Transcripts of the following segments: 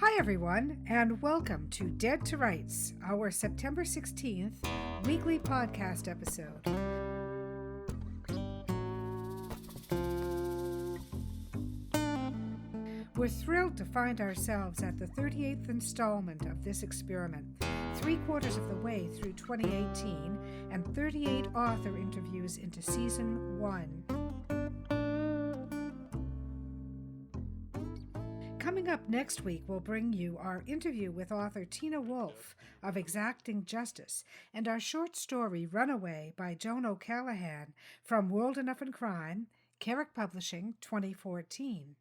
Hi everyone, and welcome to Dead to Rights, our September 16th weekly podcast episode. We're thrilled to find ourselves at the 38th installment of this experiment, 3/4 of the way through 2018, and 38 author interviews into Season 1. Coming up next week, we'll bring you our interview with author Tina Wolfe of Exacting Justice and our short story Runaway by Joan O'Callaghan from World Enough and Crime, Carrick Publishing, 2014.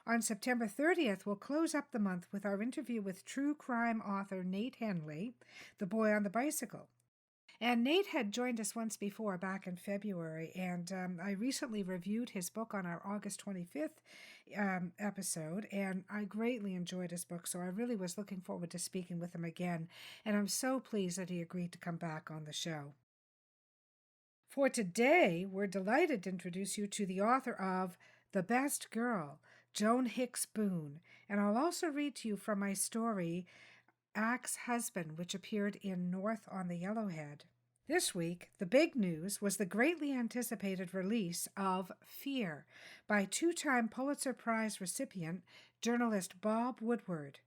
On September 30th, we'll close up the month with our interview with true crime author Nate Henley, The Boy on the Bicycle. And Nate had joined us once before back in February, and I recently reviewed his book on our August 25th episode, and I greatly enjoyed his book, so I really was looking forward to speaking with him again, and I'm so pleased that he agreed to come back on the show. For today, we're delighted to introduce you to the author of The Best Girl, Joan Hicks Boone, and I'll also read to you from my story, Axe Husband, which appeared in North on the Yellowhead. This week, the big news was the greatly anticipated release of Fear by two-time Pulitzer Prize recipient, journalist Bob Woodward.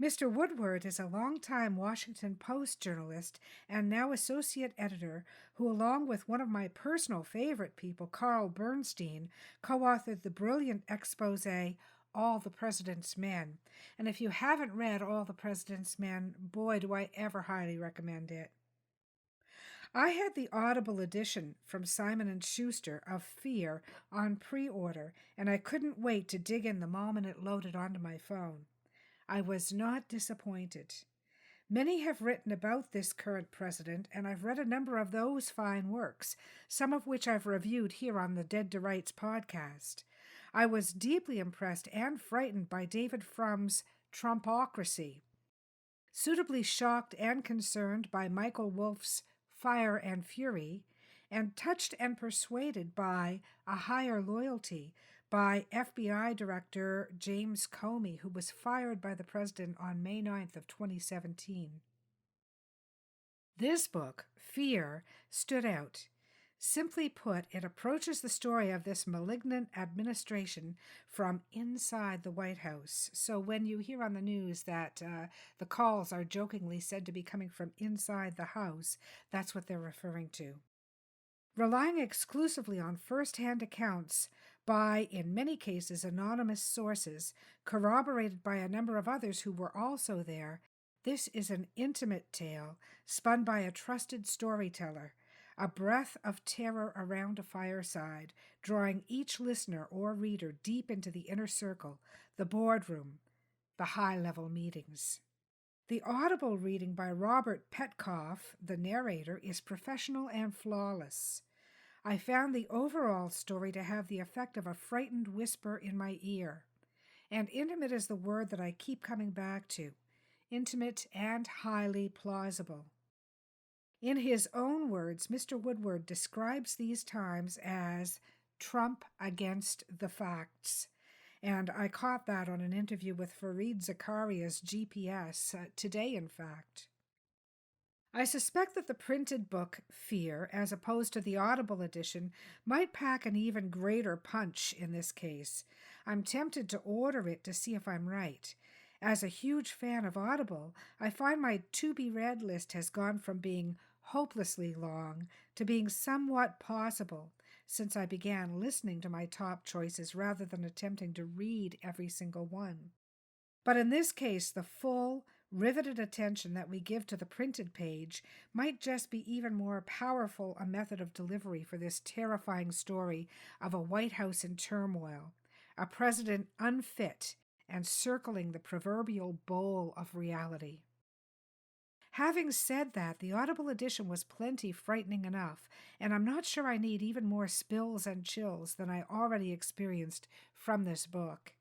Mr. Woodward is a longtime Washington Post journalist and now associate editor who, along with one of my personal favorite people, Carl Bernstein, co-authored the brilliant expose All the President's Men. And if you haven't read All the President's Men, boy, do I ever highly recommend it. I had the Audible edition from Simon & Schuster of Fear on pre-order, and I couldn't wait to dig in the moment it loaded onto my phone. I was not disappointed. Many have written about this current president, and I've read a number of those fine works, some of which I've reviewed here on the Dead to Rights podcast. I was deeply impressed and frightened by David Frum's Trumpocracy, suitably shocked and concerned by Michael Wolff's Fire and Fury, and touched and persuaded by A Higher Loyalty by FBI Director James Comey, who was fired by the president on May 9th of 2017. This book, Fear, stood out. Simply put, it approaches the story of this malignant administration from inside the White House. So when you hear on the news that the calls are jokingly said to be coming from inside the house, that's what they're referring to. Relying exclusively on first-hand accounts by, in many cases, anonymous sources, corroborated by a number of others who were also there, this is an intimate tale spun by a trusted storyteller, a breath of terror around a fireside, drawing each listener or reader deep into the inner circle, the boardroom, the high-level meetings. The Audible reading by Robert Petkoff, the narrator, is professional and flawless. I found the overall story to have the effect of a frightened whisper in my ear. And intimate is the word that I keep coming back to. Intimate and highly plausible. In his own words, Mr. Woodward describes these times as Trump against the facts. And I caught that on an interview with Fareed Zakaria's GPS today, in fact. I suspect that the printed book, Fear, as opposed to the Audible edition, might pack an even greater punch in this case. I'm tempted to order it to see if I'm right. As a huge fan of Audible, I find my to-be-read list has gone from being hopelessly long to being somewhat possible since I began listening to my top choices rather than attempting to read every single one. But in this case, the full, riveted attention that we give to the printed page might just be even more powerful a method of delivery for this terrifying story of a White House in turmoil, a president unfit and circling the proverbial bowl of reality. Having said that, the Audible edition was plenty frightening enough, and I'm not sure I need even more spills and chills than I already experienced from this book.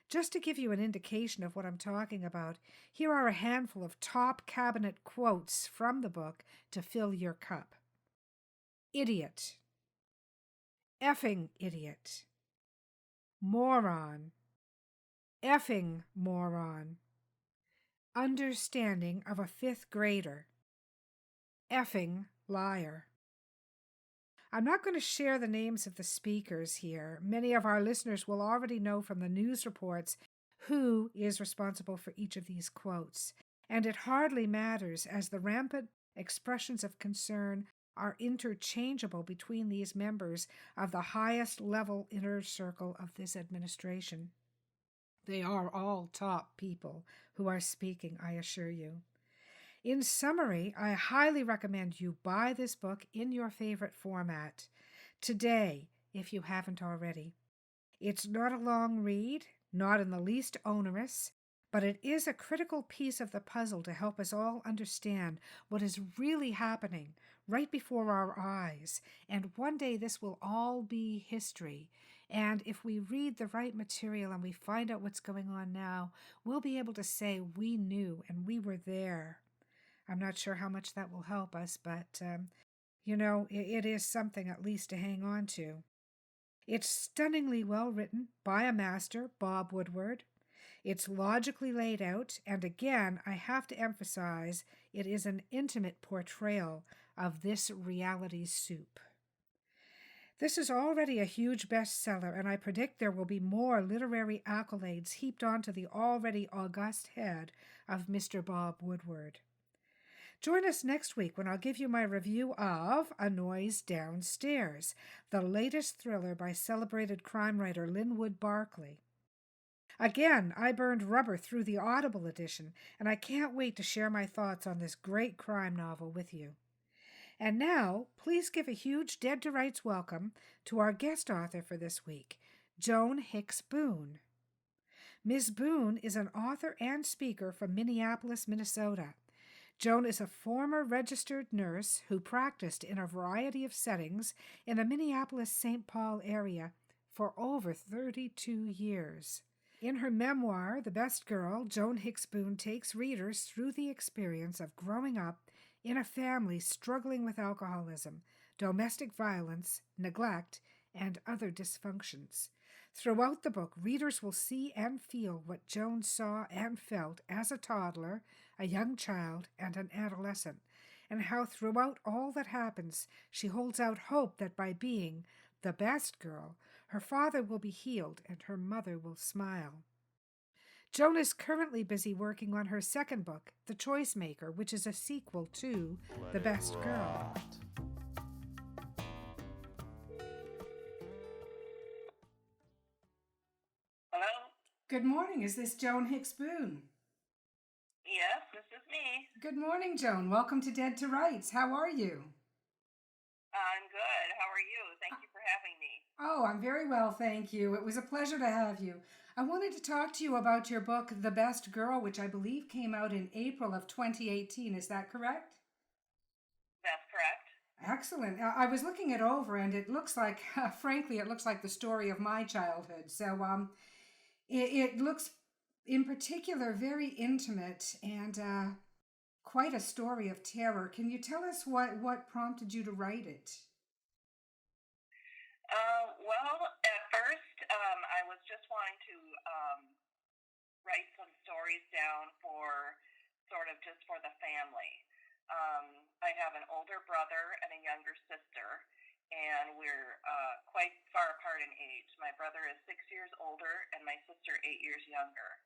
Just to give you an indication of what I'm talking about, here are a handful of top cabinet quotes from the book to fill your cup. Idiot. Effing idiot. Moron. effing moron, understanding of a fifth grader, effing liar. I'm not going to share the names of the speakers here. Many of our listeners will already know from the news reports who is responsible for each of these quotes. And it hardly matters, as the rampant expressions of concern are interchangeable between these members of the highest level inner circle of this administration. They are all top people who are speaking, I assure you. In summary, I highly recommend you buy this book in your favorite format today, if you haven't already. It's not a long read, not in the least onerous, but it is a critical piece of the puzzle to help us all understand what is really happening right before our eyes. And one day this will all be history. And if we read the right material and we find out what's going on now, we'll be able to say we knew and we were there. I'm not sure how much that will help us, but, it is something at least to hang on to. It's stunningly well written by a master, Bob Woodward. It's logically laid out, and again, I have to emphasize, it is an intimate portrayal of this reality soup. This is already a huge bestseller, and I predict there will be more literary accolades heaped onto the already august head of Mr. Bob Woodward. Join us next week when I'll give you my review of A Noise Downstairs, the latest thriller by celebrated crime writer Linwood Barclay. Again, I burned rubber through the Audible edition, and I can't wait to share my thoughts on this great crime novel with you. And now, please give a huge Dead to Rights welcome to our guest author for this week, Joan Hicks Boone. Ms. Boone is an author and speaker from Minneapolis, Minnesota. Joan is a former registered nurse who practiced in a variety of settings in the Minneapolis-St. Paul area for over 32 years. In her memoir, The Best Girl, Joan Hicks Boone takes readers through the experience of growing up in a family struggling with alcoholism, domestic violence, neglect, and other dysfunctions. Throughout the book, readers will see and feel what Joan saw and felt as a toddler, a young child, and an adolescent, and how throughout all that happens, she holds out hope that by being the best girl, her father will be healed and her mother will smile. Joan is currently busy working on her second book, The Choice Maker, which is a sequel to The Best Girl. Hello? Good morning. Is this Joan Hicks Boone? Yes, this is me. Good morning, Joan. Welcome to Dead to Rights. How are you? I'm good. How are you? Thank you for having me. Oh, I'm very well, thank you. It was a pleasure to have you. I wanted to talk to you about your book, The Best Girl, which I believe came out in April of 2018. Is that correct? That's correct. Excellent. I was looking it over, and it looks like, frankly, it looks like the story of my childhood. So it looks, in particular, very intimate and quite a story of terror. Can you tell us what prompted you to write it? Well, at first, I was just wanting to write some stories down for the family. I have an older brother and a younger sister, and we're quite far apart in age. My brother is 6 years older, and my sister 8 years younger.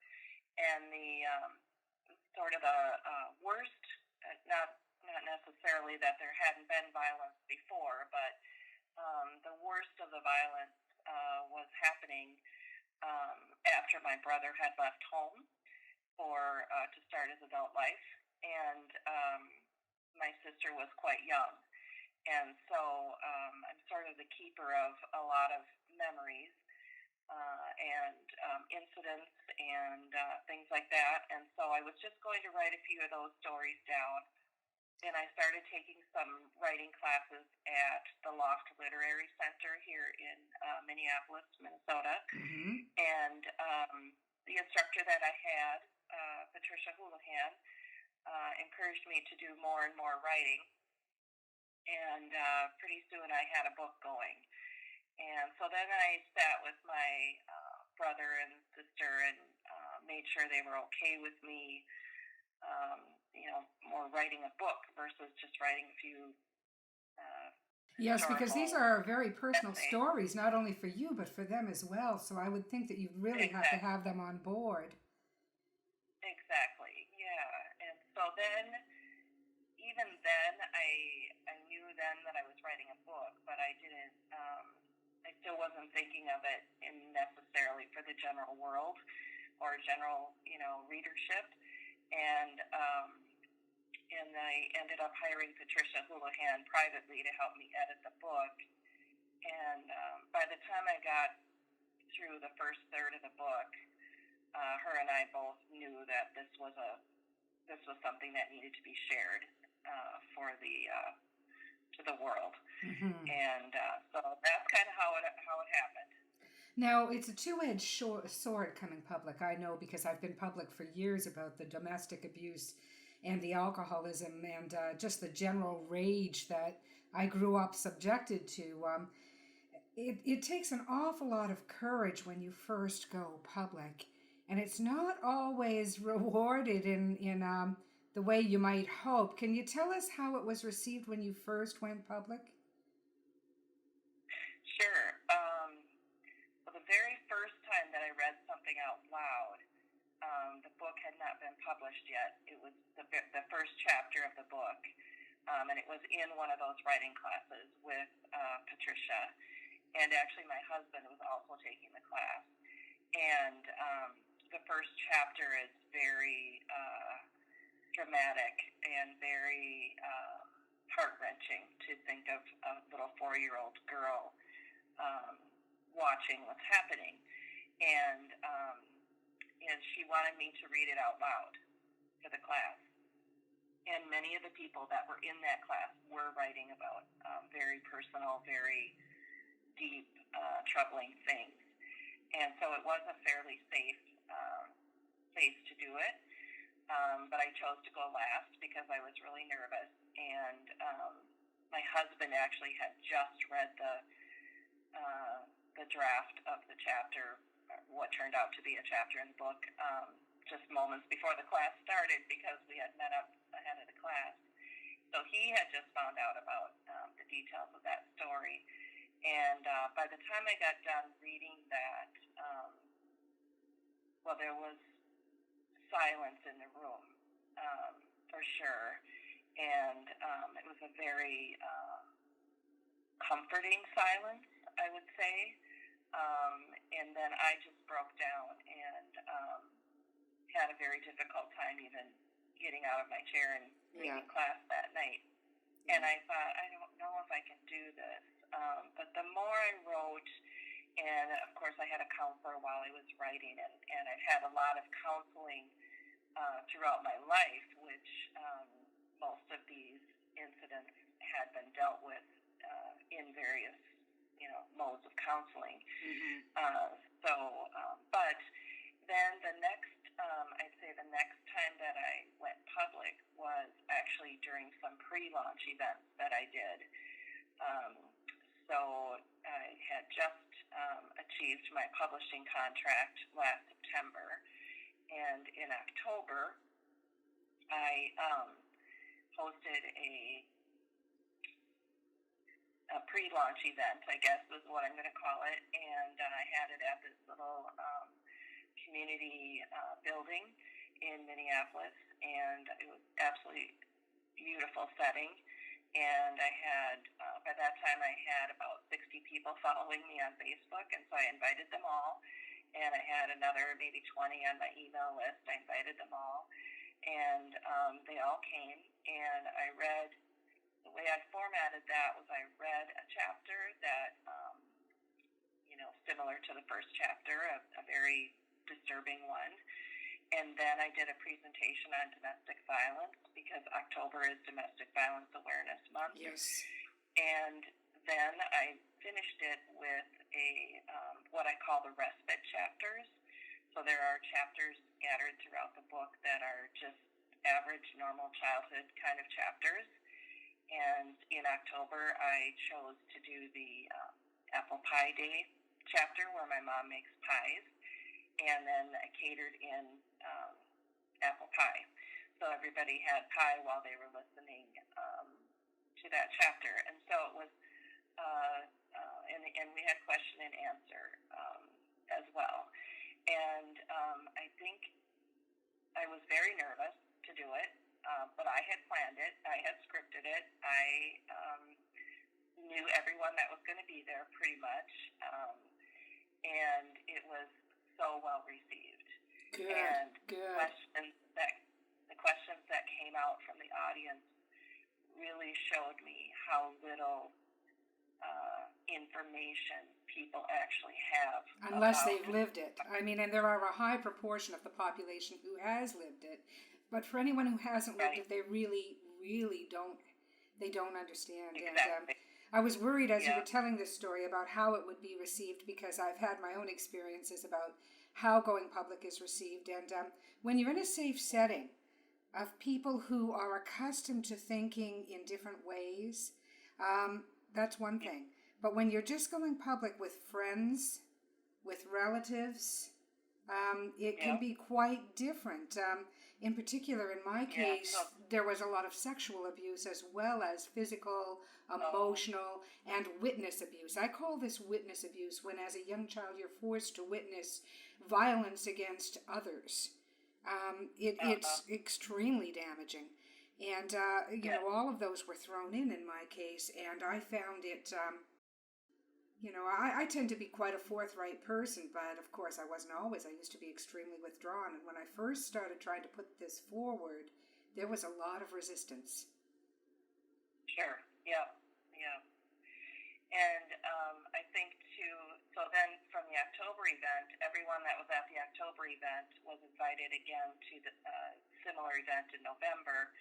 And the worst, not necessarily that there hadn't been violence before, but the worst of the violence was happening after my brother had left home to start his adult life, and my sister was quite young. And so I'm sort of the keeper of a lot of memories and incidents and things like that. And so I was just going to write a few of those stories down. And I started taking some writing classes at the Loft Literary Center here in Minneapolis, Minnesota. Mm-hmm. And the instructor that I had, Patricia Houlihan, encouraged me to do more and more writing. And pretty soon I had a book going. And so then I sat with my brother and sister and made sure they were okay with me, more writing a book versus just writing a few Yes, because these historical are very personal essays. stories, not only for you, but for them as well. So I would think that you'd really have to Exactly. have them on board. Exactly. Yeah. And so then, even then, I knew then that I was writing a book, but I didn't. I still wasn't thinking of it in necessarily for the general world or general, readership. And I ended up hiring Patricia Houlihan privately to help me edit the book. And by the time I got through the first third of the book, her and I both knew that this was something that needed to be shared for to the world. Mm-hmm. And so that's kind of how it happened. Now, it's a two-edged sword coming public. I know because I've been public for years about the domestic abuse and the alcoholism and just the general rage that I grew up subjected to. It takes an awful lot of courage when you first go public, and it's not always rewarded in the way you might hope. Can you tell us how it was received when you first went public? Sure. Well, the very first time that I read something out loud, the book had not been published yet. It was the first chapter of the book, and it was in one of those writing classes with Patricia. And actually, my husband was also taking the class. And the first chapter is very dramatic and very heart-wrenching to think of a little 4-year-old girl watching what's happening. And she wanted me to read it out loud for the class. And many of the people that were in that class were writing about very personal, very deep, troubling things. And so it was a fairly safe place to do it. But I chose to go last because I was really nervous. And my husband actually had just read the draft of the chapter, what turned out to be a chapter in the book, just moments before the class started because we had met up ahead of the class. So he had just found out about the details of that story. And by the time I got done reading that, there was silence in the room, for sure. And it was a very comforting silence, I would say. And then I just broke down and had a very difficult time even getting out of my chair and leaving class that night. And I thought, I don't know if I can do this. But the more I wrote, and of course I had a counselor while I was writing, and I've had a lot of counseling throughout my life, which most of these incidents had been dealt with in various, modes of counseling. Mm-hmm. But then the next, I'd say the next time that I went public was actually during some pre-launch events that I did. So I had just achieved my publishing contract last September, and in October I hosted a pre-launch event, I guess is what I'm going to call it, and I had it at this little community building in Minneapolis, and it was absolutely beautiful setting. And I had, by that time I had about 60 people following me on Facebook, and so I invited them all. And I had another maybe 20 on my email list. I invited them all, and they all came, and I read, the way I formatted that was I read a chapter that, similar to the first chapter, a very disturbing one. And then I did a presentation on domestic violence because October is Domestic Violence Awareness Month. Yes. And then I finished it with a what I call the respite chapters. So there are chapters scattered throughout the book that are just average, normal childhood kind of chapters. And in October, I chose to do the Apple Pie Day chapter where my mom makes pies. and then I catered in apple pie. So everybody had pie while they were listening to that chapter. And so it was, and we had question and answer as well. And I think I was very nervous to do it, but I had planned it. I had scripted it. I knew everyone that was going to be there pretty much, and it was so well received. Good. And Good. The questions that came out from the audience really showed me how little information people actually have. Unless they've lived it. I mean, and there are a high proportion of the population who has lived it. But for anyone who hasn't lived it, they really, really don't understand. Exactly. And I was worried as you were telling this story about how it would be received, because I've had my own experiences about how going public is received. And when you're in a safe setting of people who are accustomed to thinking in different ways, that's one thing. But when you're just going public with friends, with relatives, it can be quite different. In particular, in my case, there was a lot of sexual abuse as well as physical, emotional, and witness abuse. I call this witness abuse when, as a young child, you're forced to witness violence against others. It's extremely damaging. And, all of those were thrown in my case, and I found it... I tend to be quite a forthright person, but of course I wasn't always. I used to be extremely withdrawn, and when I first started trying to put this forward, there was a lot of resistance. Sure, yeah. And I think too, so then from the October event, everyone that was at the October event was invited again to the similar event in November,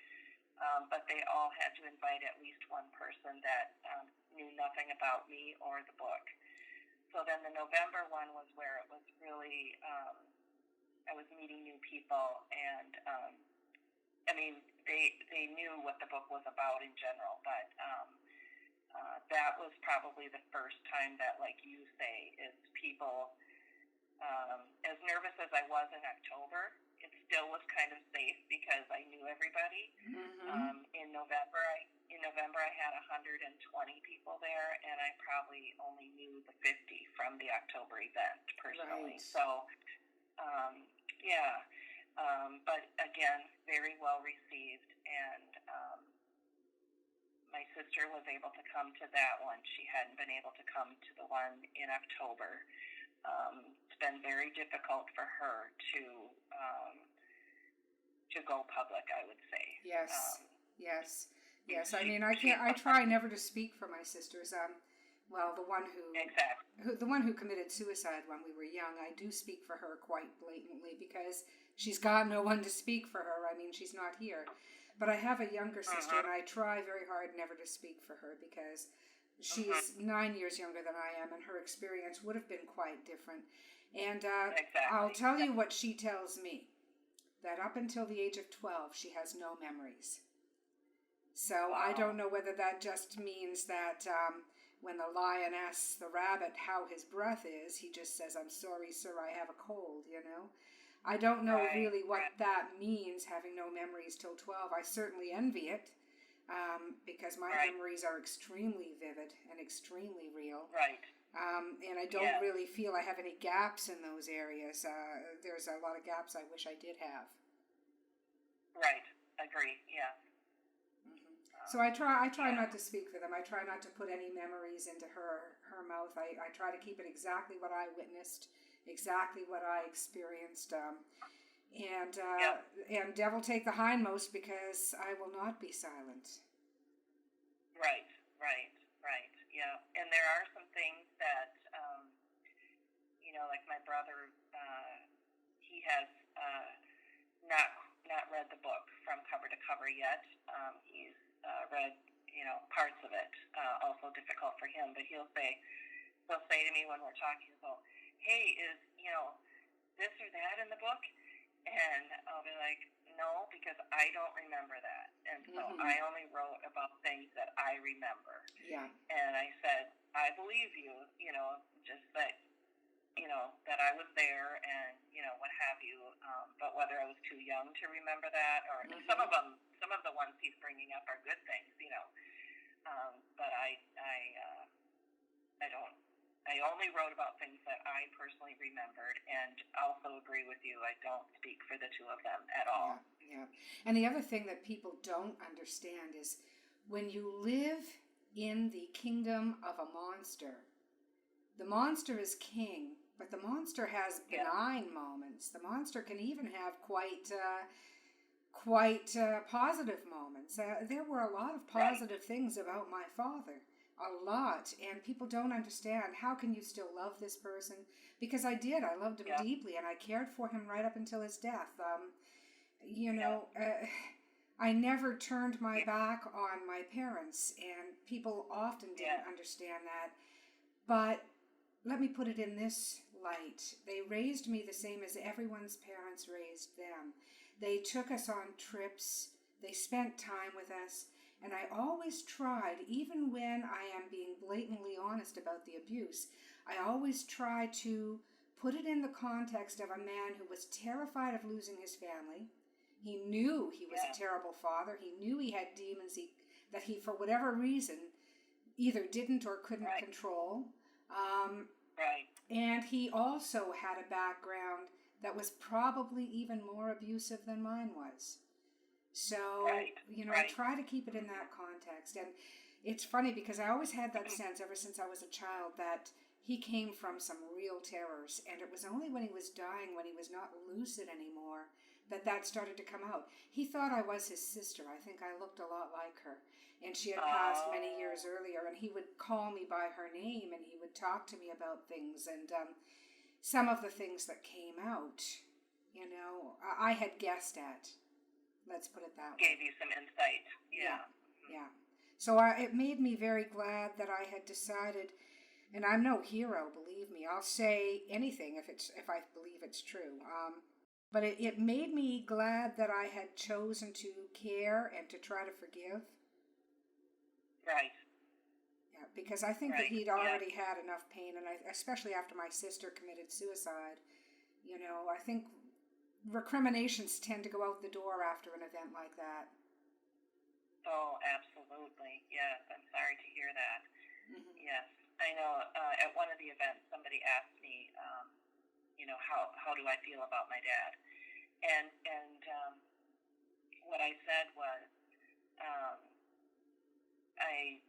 but they all had to invite at least one person that knew nothing about me or the book. So then the November one was where it was really, I was meeting new people, and they knew what the book was about in general, but that was probably the first time that, like you say, is people, as nervous as I was in October, it still was kind of safe because I knew everybody. Mm-hmm. In November, I had 120 people there, and I probably only knew the 50 from the October event personally. Right. So, but again, very well received, and my sister was able to come to that one. She hadn't been able to come to the one in October. It's been very difficult for her to go public, I would say. Yes. I mean, I try never to speak for my sisters. The one who committed suicide when we were young, I do speak for her quite blatantly because she's got no one to speak for her. I mean, she's not here. But I have a younger sister, and I try very hard never to speak for her because she's 9 years younger than I am, and her experience would have been quite different. And I'll tell you what she tells me, that up until the age of 12, she has no memories. So I don't know whether that just means that when the lion asks the rabbit how his breath is, he just says, "I'm sorry, sir, I have a cold," I don't know really what that means, having no memories till 12. I certainly envy it, because my memories are extremely vivid and extremely real. Right. And I don't really feel I have any gaps in those areas. There's a lot of gaps I wish I did have. Right. Agree. Yeah. So I try not to speak for them. I try not to put any memories into her mouth. I try to keep it exactly what I witnessed, exactly what I experienced. And devil take the hindmost, because I will not be silent. Right. Yeah. And there are some things that, like my brother, he has not read the book from cover to cover yet. He's read, parts of it. Also difficult for him, but he'll say to me when we're talking about, "Hey, is this or that in the book?" And I'll be like, "No, because I don't remember that." And so I only wrote about things that I remember. Yeah. And I said, "I believe you, just that that I was there and, what have you. But whether I was too young to remember that, or some of the ones he's bringing up are good things, but I don't. I only wrote about things that I personally remembered, and also agree with you. I don't speak for the two of them at all. Yeah. And the other thing that people don't understand is when you live in the kingdom of a monster, the monster is king, but the monster has benign moments. The monster can even have quite positive moments. There were a lot of positive things about my father. A lot. And people don't understand, how can you still love this person? Because I did. I loved him deeply, and I cared for him right up until his death. I never turned my back on my parents, and people often didn't understand that. But let me put it in this light. They raised me the same as everyone's parents raised them. They took us on trips. They spent time with us. And I always tried, even when I am being blatantly honest about the abuse, I always try to put it in the context of a man who was terrified of losing his family. He knew he was a terrible father. He knew he had demons that he, for whatever reason, either didn't or couldn't control. And he also had a background that was probably even more abusive than mine was. So, I try to keep it in that context. And it's funny because I always had that sense ever since I was a child that he came from some real terrors. And it was only when he was dying, when he was not lucid anymore, that started to come out. He thought I was his sister. I think I looked a lot like her. And she had passed many years earlier. And he would call me by her name, and he would talk to me about things. And some of the things that came out, I had guessed at. Let's put it that way. Gave you some insight. Yeah. So it made me very glad that I had decided, and I'm no hero, believe me. I'll say anything if I believe it's true. But it made me glad that I had chosen to care and to try to forgive. Right. Yeah, because I think that he'd already had enough pain, and especially after my sister committed suicide, I think recriminations tend to go out the door after an event like that. Oh, absolutely. Yes, I'm sorry to hear that. Yes, I know. At one of the events, somebody asked me, how do I feel about my dad? And what I said was, I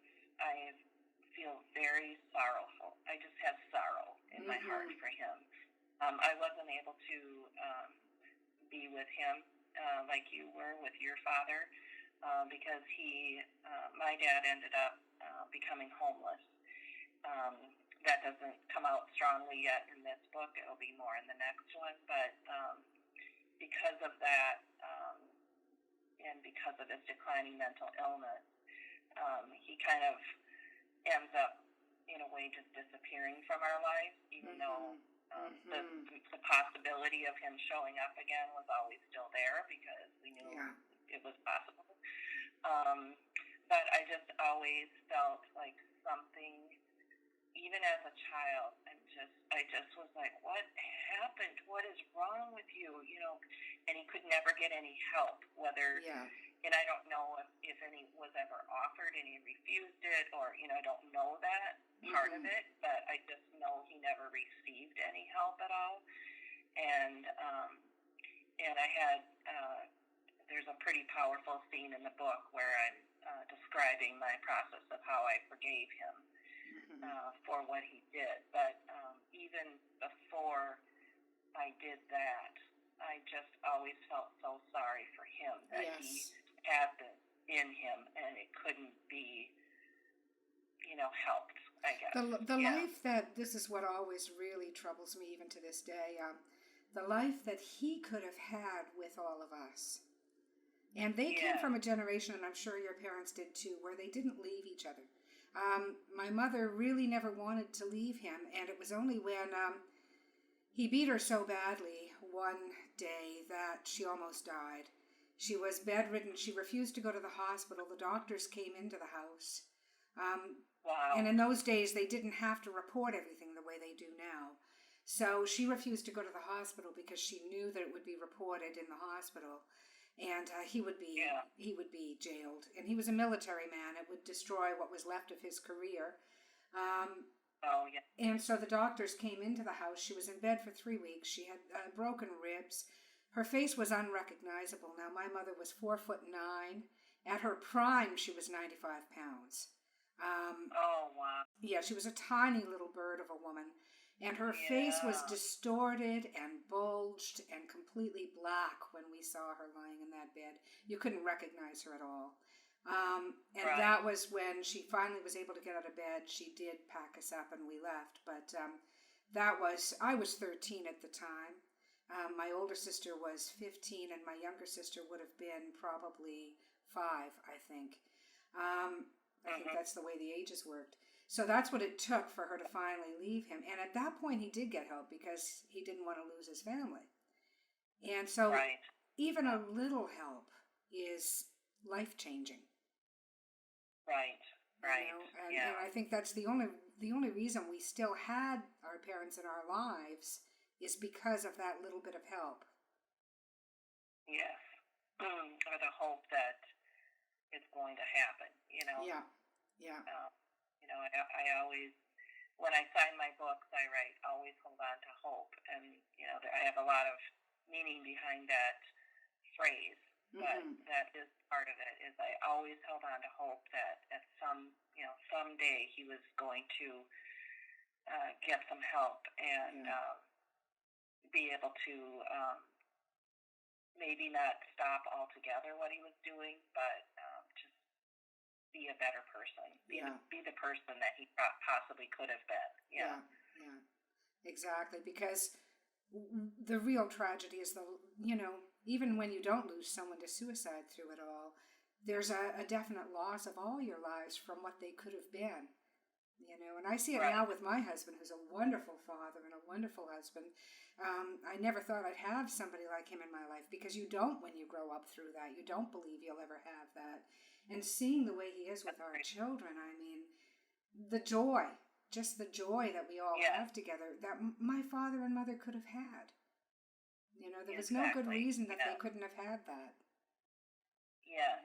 feel very sorrowful. I just have sorrow in my heart for him. I wasn't able to be with him like you were with your father, because my dad ended up becoming homeless. That doesn't come out strongly yet in this book. It'll be more in the next one. But because of that, and because of his declining mental illness, he kind of ends up, in a way, just disappearing from our lives, even though the possibility of him showing up again was always still there, because we knew it was possible. But I just always felt like something, even as a child, I just was like, what happened? What is wrong with you? And he could never get any help, and I don't know if any was ever offered and he refused it, or, I don't know that part of it, but I just know he never received any help at all. And I had, there's a pretty powerful scene in the book where I'm describing my process of how I forgave him for what he did. But even before I did that, I just always felt so sorry for him that he had this in him, and it couldn't be, helped, I guess. The life that, this is what always really troubles me even to this day, the life that he could have had with all of us. And they came from a generation, and I'm sure your parents did too, where they didn't leave each other. My mother really never wanted to leave him, and it was only when he beat her so badly one day that she almost died. She was bedridden. She refused to go to the hospital. The doctors came into the house. Wow. And in those days, they didn't have to report everything the way they do now. So she refused to go to the hospital because she knew that it would be reported in the hospital, and he would be jailed. And he was a military man; it would destroy what was left of his career. Oh, yeah. And so the doctors came into the house. She was in bed for 3 weeks. She had broken ribs. Her face was unrecognizable. Now, my mother was 4'9". At her prime, she was 95 pounds. Oh, wow. Yeah, she was a tiny little bird of a woman. And her face was distorted and bulged and completely black when we saw her lying in that bed. You couldn't recognize her at all. That was when she finally was able to get out of bed. She did pack us up and we left. But I was 13 at the time. My older sister was 15 and my younger sister would have been probably 5, I think. I think that's the way the ages worked. So that's what it took for her to finally leave him. And at that point, he did get help because he didn't want to lose his family. And so even a little help is life-changing. Right. You know? And I think that's the only reason we still had our parents in our lives is because of that little bit of help. Yes. Or the hope that it's going to happen, you know? Yeah. You know, I always, when I sign my books, I write, always hold on to hope. And, you know, I have a lot of meaning behind that phrase, but that is part of it, is I always held on to hope that at someday he was going to get some help and be able to maybe not stop altogether what he was doing, but just be a better person, be the person that he possibly could have been. Yeah, exactly. Because the real tragedy is even when you don't lose someone to suicide through it all, there's a definite loss of all your lives from what they could have been. You know, and I see it now with my husband, who's a wonderful father and a wonderful husband. I never thought I'd have somebody like him in my life, because you don't when you grow up through that. You don't believe you'll ever have that. And seeing the way he is with our children, I mean, the joy that we all have together, that my father and mother could have had. You know, there was no good reason that they couldn't have had that. Yes,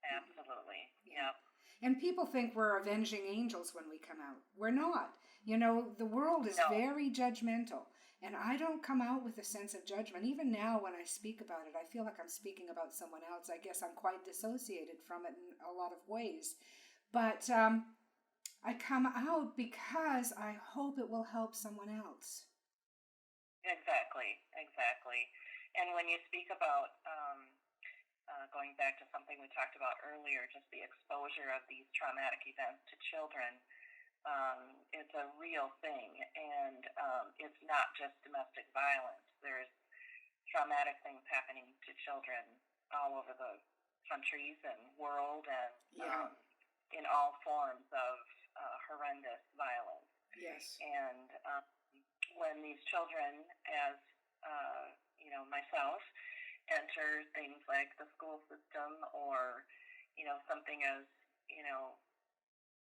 absolutely. Yeah. And people think we're avenging angels when we come out. We're not. You know, the world is very judgmental. And I don't come out with a sense of judgment. Even now when I speak about it, I feel like I'm speaking about someone else. I guess I'm quite dissociated from it in a lot of ways. But I come out because I hope it will help someone else. Exactly. And when you speak about going back to something we talked about earlier, just the exposure of these traumatic events to children, it's a real thing, and it's not just domestic violence. There's traumatic things happening to children all over the countries and world, and in all forms of horrendous violence. Yes. And when these children, as myself, enter things like the school system, or something as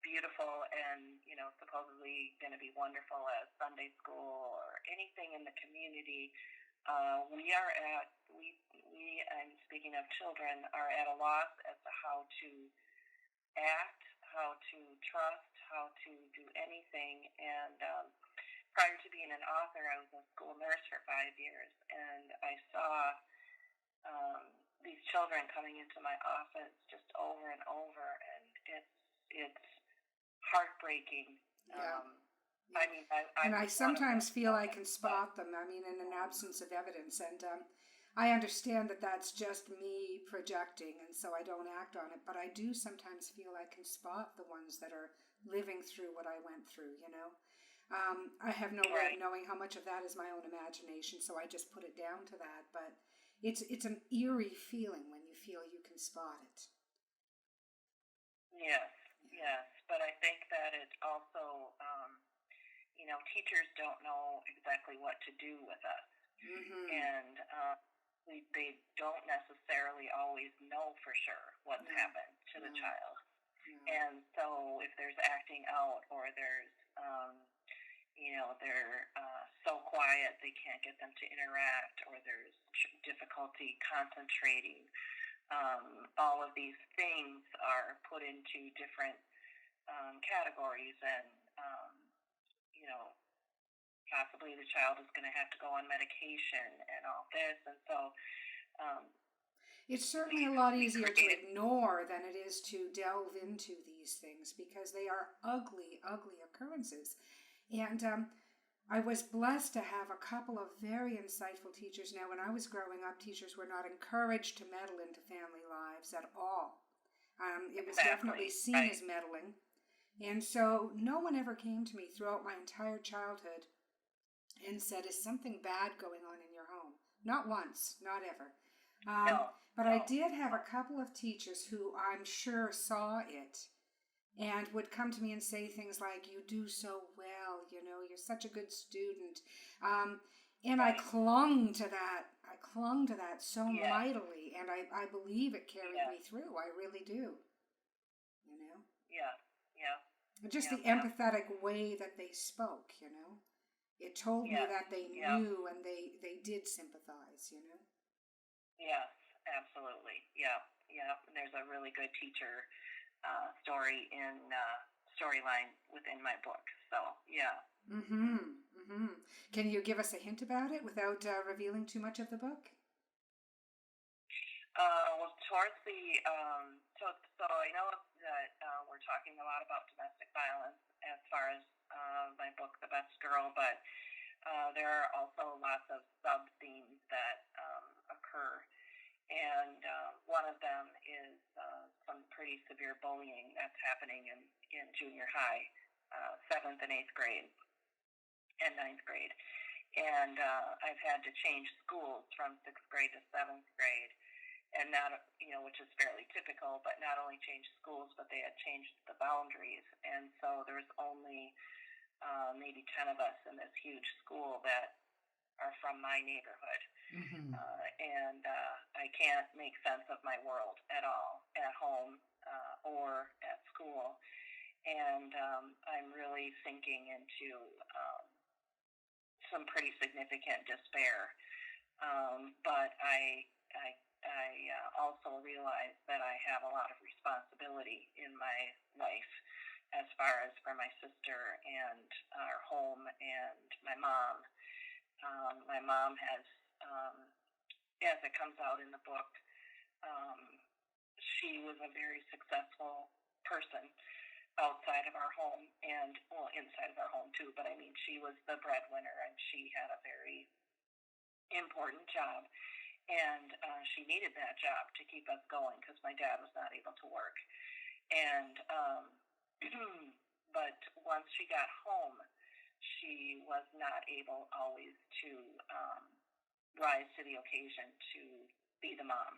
beautiful and supposedly going to be wonderful as Sunday school or anything in the community, I'm speaking of children, are at a loss as to how to act, how to trust, how to do anything. And prior to being an author, I was a school nurse for 5 years, and I saw these children coming into my office just over and over, and it's heartbreaking. I mean, I sometimes feel I can spot them. I mean, in an absence of evidence, and I understand that that's just me projecting, and so I don't act on it. But I do sometimes feel I can spot the ones that are living through what I went through. You know, I have no way of knowing how much of that is my own imagination, so I just put it down to that. But it's an eerie feeling when you feel you can spot it. Yes. But I think that it also, teachers don't know exactly what to do with us. And they don't necessarily always know for sure what's happened to the child. And so if there's acting out, or there's, they're so quiet they can't get them to interact, or there's difficulty concentrating. All of these things are put into different categories, and possibly the child is going to have to go on medication and all this, and so it's certainly a lot easier to ignore than it is to delve into these things, because they are ugly, ugly occurrences. And I was blessed to have a couple of very insightful teachers. Now, when I was growing up, teachers were not encouraged to meddle into family lives at all. It was definitely seen as meddling. And so no one ever came to me throughout my entire childhood and said, is something bad going on in your home? Not once, not ever. But I did have a couple of teachers who I'm sure saw it and would come to me and say things like, you do so well, you're such a good student. And I clung to that. So mightily, and I believe it carried me through. I really do. Just the empathetic way that they spoke, It told me that they knew and they did sympathize, Yes, absolutely. Yeah. And there's a really good teacher story in storyline within my book. So, yeah. Can you give us a hint about it without revealing too much of the book? Well, towards the so I know that we're talking a lot about domestic violence as far as my book, The Best Girl, but there are also lots of sub-themes that occur, and one of them is some pretty severe bullying that's happening in junior high, 7th and 8th grade, and 9th grade. And I've had to change schools from 6th grade to 7th grade, and not, which is fairly typical, but not only changed schools, but they had changed the boundaries. And so there's only maybe 10 of us in this huge school that are from my neighborhood. And I can't make sense of my world at all, at home or at school. And I'm really sinking into some pretty significant despair. But I also realize that I have a lot of responsibility in my life as far as for my sister and our home and my mom. My mom has, as it comes out in the book, she was a very successful person outside of our home and, well, inside of our home too, but I mean, she was the breadwinner and she had a very important job. And she needed that job to keep us going because my dad was not able to work. And but once she got home, she was not able always to rise to the occasion to be the mom.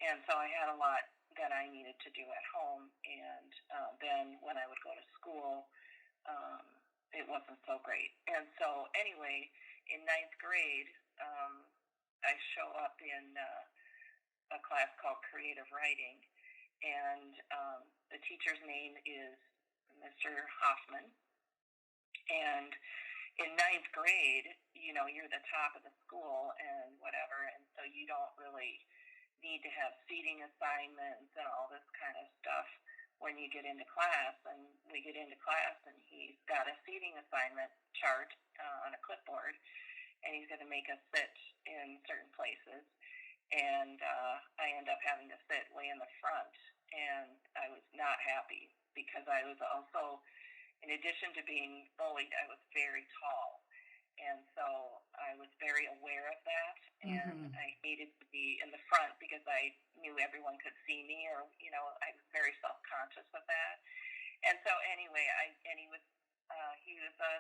And so I had a lot that I needed to do at home. And then when I would go to school, it wasn't so great. And so anyway, in 9th grade, I show up in a class called Creative Writing, and the teacher's name is Mr. Hoffman. And in 9th grade, you're the top of the school and whatever, and so you don't really need to have seating assignments and all this kind of stuff when you get into class. And we get into class, and he's got a seating assignment chart on a clipboard, and he's going to make us sit in certain places. And I end up having to sit way in the front, and I was not happy because I was also, in addition to being bullied, I was very tall. And so I was very aware of that, and I hated to be in the front because I knew everyone could see me, or, I was very self-conscious of that. And so anyway, he was a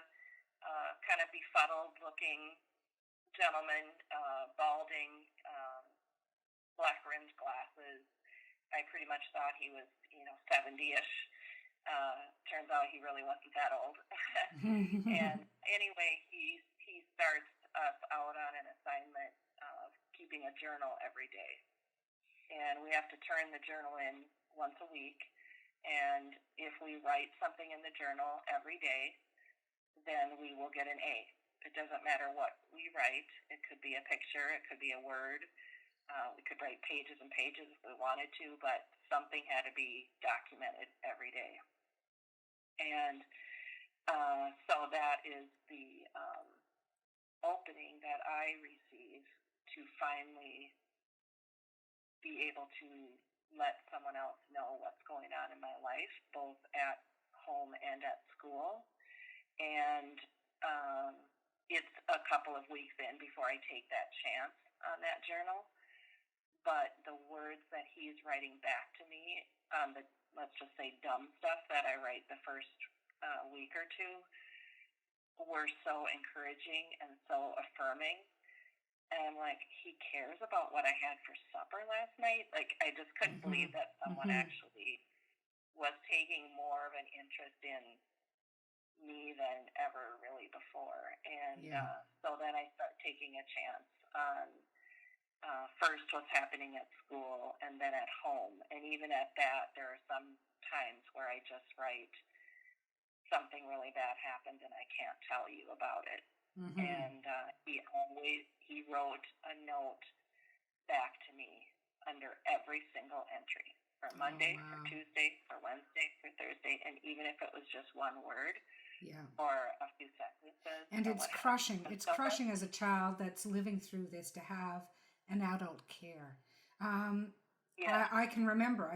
kind of befuddled-looking gentleman, balding, black-rimmed glasses. I pretty much thought he was, 70-ish. Turns out he really wasn't that old. And anyway, he starts us out on an assignment of keeping a journal every day. And we have to turn the journal in once a week. And if we write something in the journal every day, then we will get an A. It doesn't matter what we write. It could be a picture, it could be a word. We could write pages and pages if we wanted to, but something had to be documented every day. And so that is the opening that I receive to finally be able to let someone else know what's going on in my life, both at home and at school. And it's a couple of weeks in before I take that chance on that journal. But the words that he's writing back to me on the, let's just say, dumb stuff that I write the first week or two were so encouraging and so affirming. And I'm like, he cares about what I had for supper last night? Like, I just couldn't believe that someone actually was taking more of an interest in me than ever really before. And so then I start taking a chance on first what's happening at school and then at home. And even at that, there are some times where I just write, something really bad happened and I can't tell you about it. And he wrote a note back to me under every single entry for Monday, for Tuesday, for Wednesday, for Thursday, and even if it was just one word or a few sentences. And it's crushing. It's crushing as a child that's living through this to have an adult care. I can remember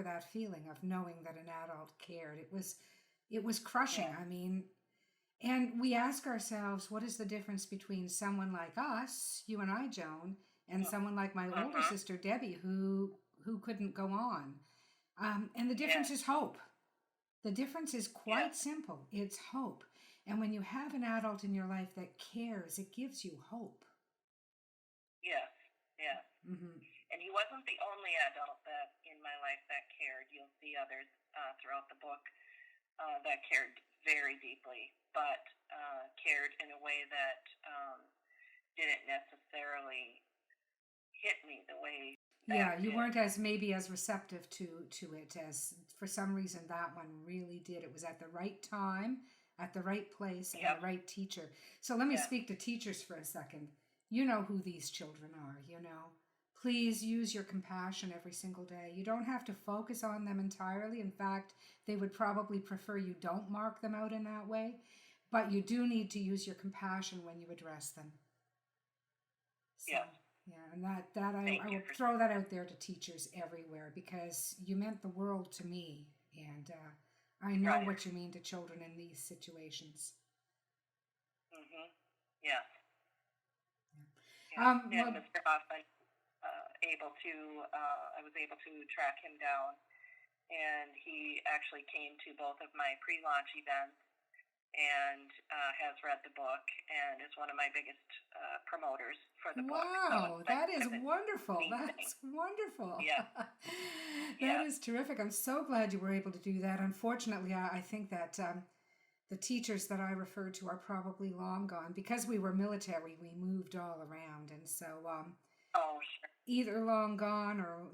that feeling of knowing that an adult cared. It was crushing. I mean, and we ask ourselves, what is the difference between someone like us, you and I, Joan, and someone like my older sister, Debbie, who couldn't go on? And the difference is hope. The difference is quite simple. It's hope. And when you have an adult in your life that cares, it gives you hope. Yes. And he wasn't the only adult that in my life that cared. You'll see others throughout the book that cared very deeply, but cared in a way that didn't necessarily hit me the way that you weren't as receptive to it as for some reason that one really did. It was at the right time, at the right place, and the right teacher. So let me speak to teachers for a second. You know who these children are, Please use your compassion every single day. You don't have to focus on them entirely. In fact, they would probably prefer you don't mark them out in that way. But you do need to use your compassion when you address them. So, and that I will throw that out there to teachers everywhere because you meant the world to me. And I know what you mean to children in these situations. Mr. Hoffman. I was able to track him down, and he actually came to both of my pre-launch events and has read the book and is one of my biggest promoters for the book. Wow, that is wonderful. That's wonderful. That is terrific. I'm so glad you were able to do that. Unfortunately, I think that the teachers that I referred to are probably long gone. Because we were military, we moved all around, and so either long gone or,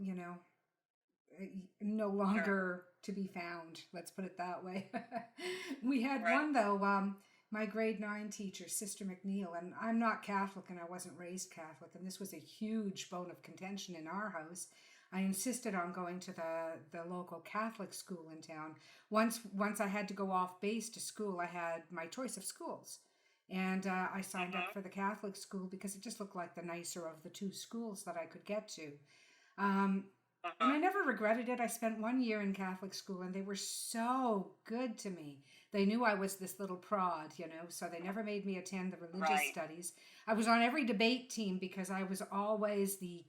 no longer to be found. Let's put it that way. We had one, though, my grade 9 teacher, Sister McNeil, and I'm not Catholic and I wasn't raised Catholic, and this was a huge bone of contention in our house. I insisted on going to the local Catholic school in town. Once I had to go off base to school, I had my choice of schools. And I signed up for the Catholic school because it just looked like the nicer of the two schools that I could get to. And I never regretted it. I spent 1 year in Catholic school and they were so good to me. They knew I was this little prod, so they never made me attend the religious studies. I was on every debate team because I was always the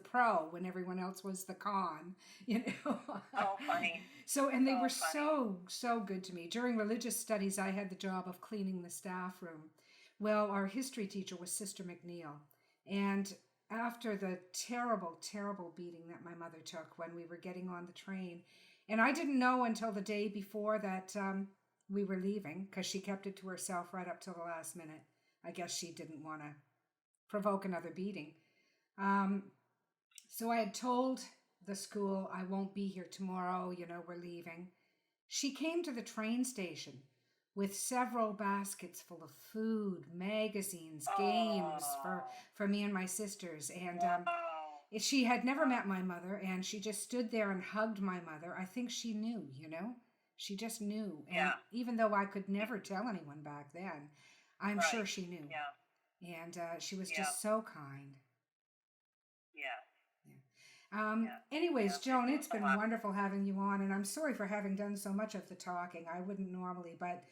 pro when everyone else was the con, Oh, funny. So, and they were so good to me. During religious studies, I had the job of cleaning the staff room. Well, our history teacher was Sister McNeil. And after the terrible, terrible beating that my mother took when we were getting on the train, and I didn't know until the day before that we were leaving, because she kept it to herself right up till the last minute. I guess she didn't want to provoke another beating. So I had told the school, I won't be here tomorrow, we're leaving. She came to the train station with several baskets full of food, magazines, games Oh, for me and my sisters. And wow. she had never met my mother, and she just stood there and hugged my mother. I think she knew, She just knew. And Yeah. even though I could never tell anyone back then, I'm sure Right. she knew. Yeah. And she was Yeah. just so kind. Yes. Yes. Anyways, Yes. It Joan, means it's a been lot. wonderful having you on, and I'm sorry for having done so much of the talking. I wouldn't normally, but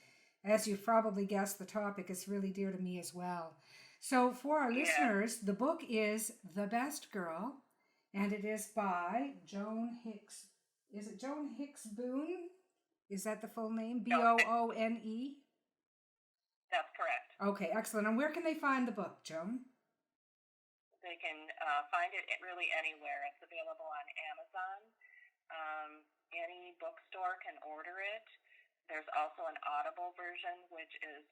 as you've probably guessed, the topic is really dear to me as well. So, for our Yeah. listeners, the book is The Best Girl, and it is by Joan Hicks. Is it Joan Hicks Boone? Is that the full name? No, Boone? that's correct. Okay, excellent. And where can they find the book, Joan? They can find it really anywhere. It's available on Amazon. Any bookstore can order it. There's also an Audible version, which is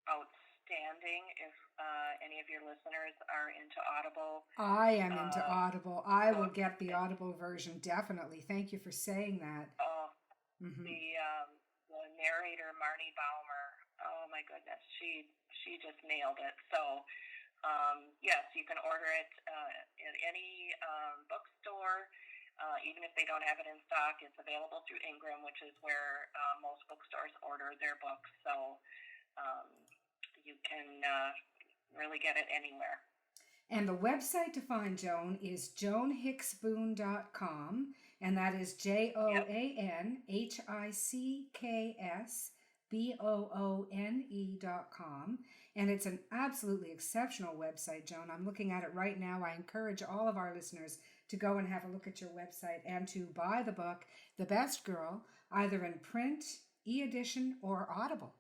outstanding if any of your listeners are into Audible. I am into Audible. I will Books. get the Audible version, definitely. Thank you for saying that. Mm-hmm. The narrator, Marnie Baumer, oh my goodness, she just nailed it. So, yes, you can order it at any bookstore. Even if they don't have it in stock, it's available through Ingram, which is where most bookstores order their books. So you can really get it anywhere. And the website to find Joan is joanhicksboone.com, and that is JoanHicksBoone.com. And it's an absolutely exceptional website, Joan. I'm looking at it right now. I encourage all of our listeners to go and have a look at your website and to buy the book, The Best Girl, either in print, e-edition, or Audible.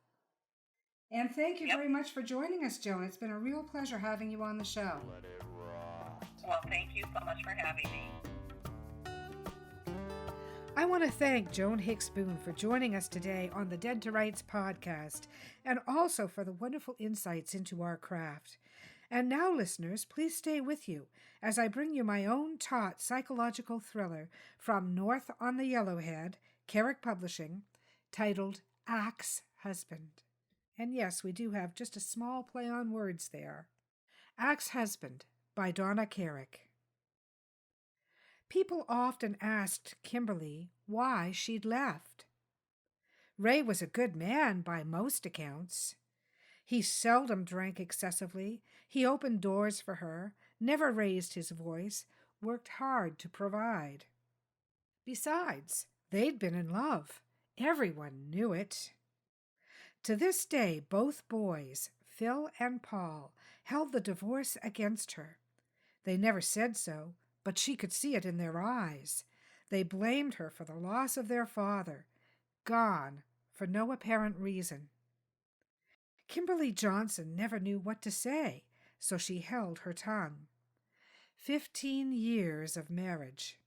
And thank you very much for joining us, Joan. It's been a real pleasure having you on the show. Well, thank you so much for having me. I want to thank Joan Hicks Boone for joining us today on the Dead to Rights podcast, and also for the wonderful insights into our craft. And now, listeners, please stay with you as I bring you my own taut psychological thriller from North on the Yellowhead, Carrick Publishing, titled Axe Husband. And yes, we do have just a small play on words there. Axe Husband by Donna Carrick. People often asked Kimberly why she'd left. Ray was a good man by most accounts. He seldom drank excessively. He opened doors for her, never raised his voice, worked hard to provide. Besides, they'd been in love. Everyone knew it. To this day, both boys, Phil and Paul, held the divorce against her. They never said so, but she could see it in their eyes. They blamed her for the loss of their father, gone for no apparent reason. Kimberly Johnson never knew what to say, so she held her tongue. 15 years of marriage.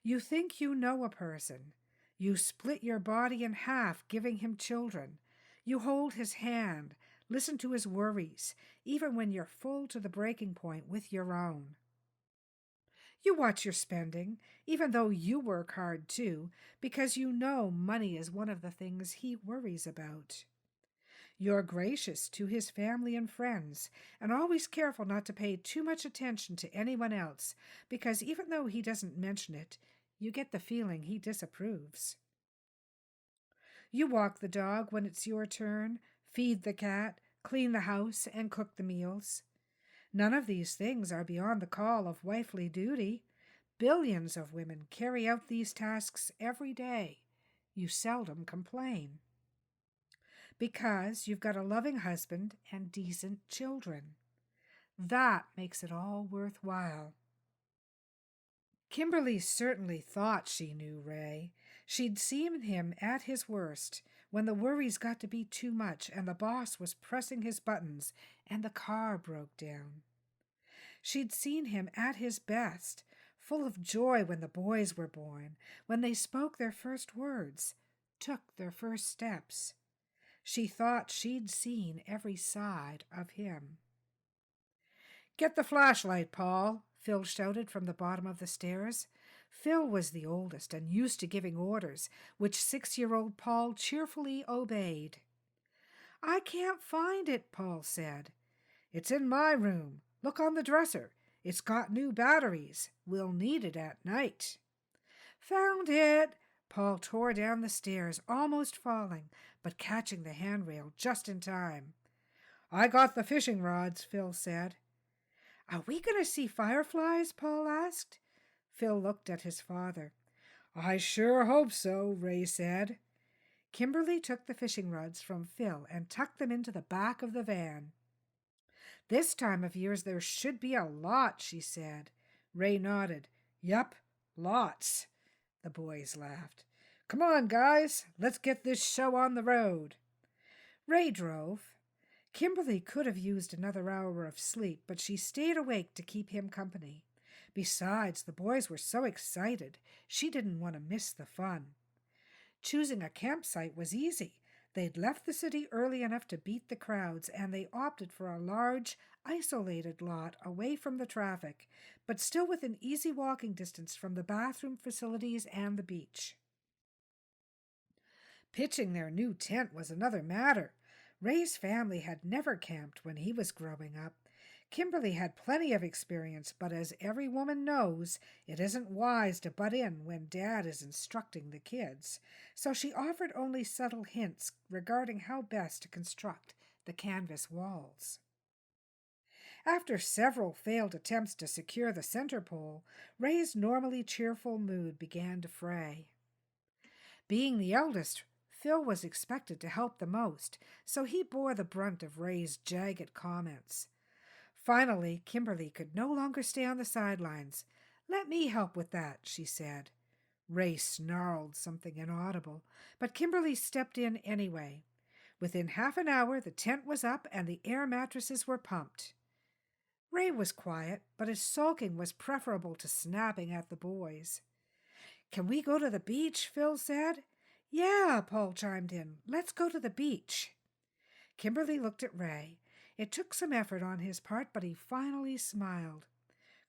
You think you know a person. You split your body in half, giving him children. You hold his hand, listen to his worries, even when you're full to the breaking point with your own. You watch your spending, even though you work hard too, because you know money is one of the things he worries about. You're gracious to his family and friends, and always careful not to pay too much attention to anyone else, because even though he doesn't mention it, you get the feeling he disapproves. You walk the dog when it's your turn, feed the cat, clean the house, and cook the meals. None of these things are beyond the call of wifely duty. Billions of women carry out these tasks every day. You seldom complain. Because you've got a loving husband and decent children. That makes it all worthwhile. Kimberly certainly thought she knew Ray. She'd seen him at his worst, when the worries got to be too much and the boss was pressing his buttons and the car broke down. She'd seen him at his best, full of joy when the boys were born, when they spoke their first words, took their first steps. She thought she'd seen every side of him. "Get the flashlight, Paul," Phil shouted from the bottom of the stairs. Phil was the oldest and used to giving orders, which 6-year-old Paul cheerfully obeyed. I can't find it, Paul said. It's in my room. Look on the dresser. It's got new batteries. We'll need it at night. Found it. Paul tore down the stairs, almost falling, but catching the handrail just in time. I got the fishing rods, Phil said. Are we going to see fireflies? Paul asked. Phil looked at his father. I sure hope so, Ray said. Kimberly took the fishing rods from Phil and tucked them into the back of the van. This time of year there should be a lot, she said. Ray nodded. Yup, lots. The boys laughed. Come on, guys, let's get this show on the road. Ray drove. Kimberly could have used another hour of sleep, but she stayed awake to keep him company. Besides, the boys were so excited, she didn't want to miss the fun. Choosing a campsite was easy. They'd left the city early enough to beat the crowds, and they opted for a large, isolated lot away from the traffic, but still within easy walking distance from the bathroom facilities and the beach. Pitching their new tent was another matter. Ray's family had never camped when he was growing up. Kimberly had plenty of experience, but as every woman knows, it isn't wise to butt in when Dad is instructing the kids, so she offered only subtle hints regarding how best to construct the canvas walls. After several failed attempts to secure the center pole, Ray's normally cheerful mood began to fray. Being the eldest, Phil was expected to help the most, so he bore the brunt of Ray's jagged comments. Finally, Kimberly could no longer stay on the sidelines. Let me help with that, she said. Ray snarled something inaudible, but Kimberly stepped in anyway. Within half an hour, the tent was up and the air mattresses were pumped. Ray was quiet, but his sulking was preferable to snapping at the boys. Can we go to the beach? Phil said. Yeah, Paul chimed in. Let's go to the beach. Kimberly looked at Ray. It took some effort on his part, but he finally smiled.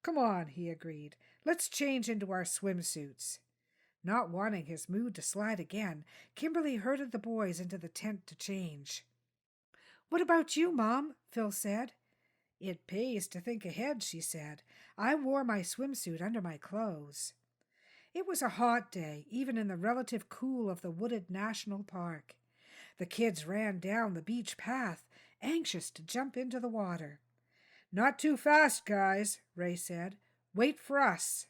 Come on, he agreed. Let's change into our swimsuits. Not wanting his mood to slide again, Kimberly herded the boys into the tent to change. What about you, Mom? Phil said. It pays to think ahead, she said. I wore my swimsuit under my clothes. It was a hot day, even in the relative cool of the wooded national park. The kids ran down the beach path, anxious to jump into the water. Not too fast, guys, Ray said. Wait for us.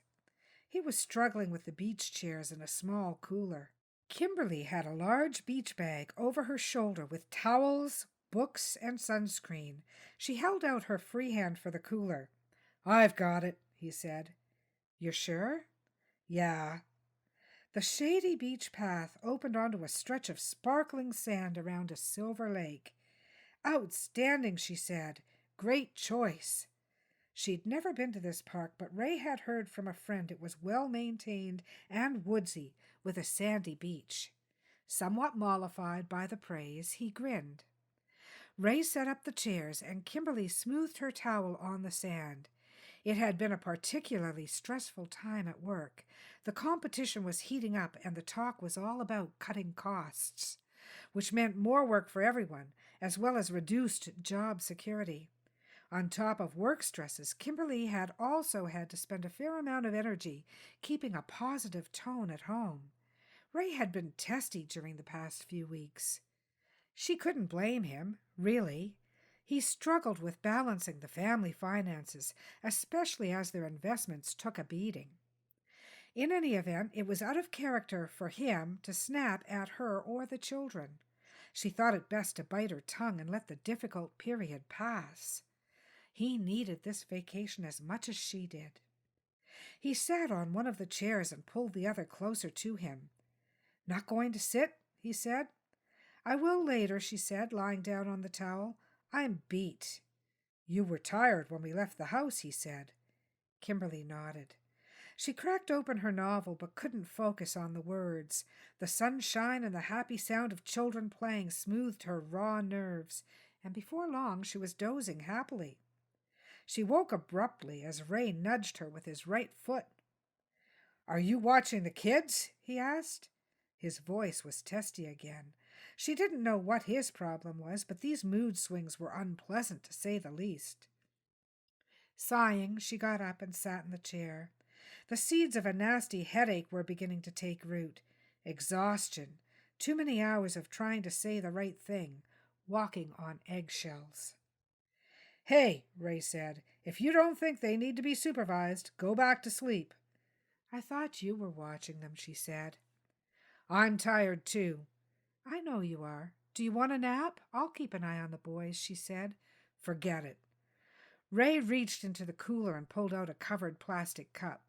He was struggling with the beach chairs and a small cooler. Kimberly had a large beach bag over her shoulder with towels, books, and sunscreen. She held out her free hand for the cooler. I've got it, he said. You're sure? Yeah. The shady beach path opened onto a stretch of sparkling sand around a silver lake. Outstanding, she said. Great choice. She'd never been to this park, but Ray had heard from a friend it was well-maintained and woodsy, with a sandy beach. Somewhat mollified by the praise, he grinned. Ray set up the chairs, and Kimberly smoothed her towel on the sand. It had been a particularly stressful time at work. The competition was heating up, and the talk was all about cutting costs, which meant more work for everyone, as well as reduced job security. On top of work stresses, Kimberly had also had to spend a fair amount of energy keeping a positive tone at home. Ray had been testy during the past few weeks. She couldn't blame him, really. He struggled with balancing the family finances, especially as their investments took a beating. In any event, it was out of character for him to snap at her or the children. She thought it best to bite her tongue and let the difficult period pass. He needed this vacation as much as she did. He sat on one of the chairs and pulled the other closer to him. Not going to sit? He said. I will later, she said, lying down on the towel. I'm beat. You were tired when we left the house, he said. Kimberly nodded. She cracked open her novel but couldn't focus on the words. The sunshine and the happy sound of children playing smoothed her raw nerves, and before long she was dozing happily. She woke abruptly as Ray nudged her with his right foot. Are you watching the kids? He asked. His voice was testy again. She didn't know what his problem was, but these mood swings were unpleasant to say the least. Sighing, she got up and sat in the chair. The seeds of a nasty headache were beginning to take root. Exhaustion, too many hours of trying to say the right thing, walking on eggshells. "Hey," Ray said, "if you don't think they need to be supervised, go back to sleep." "I thought you were watching them," she said. "I'm tired, too." "I know you are. Do you want a nap? I'll keep an eye on the boys," she said. "Forget it." Ray reached into the cooler and pulled out a covered plastic cup.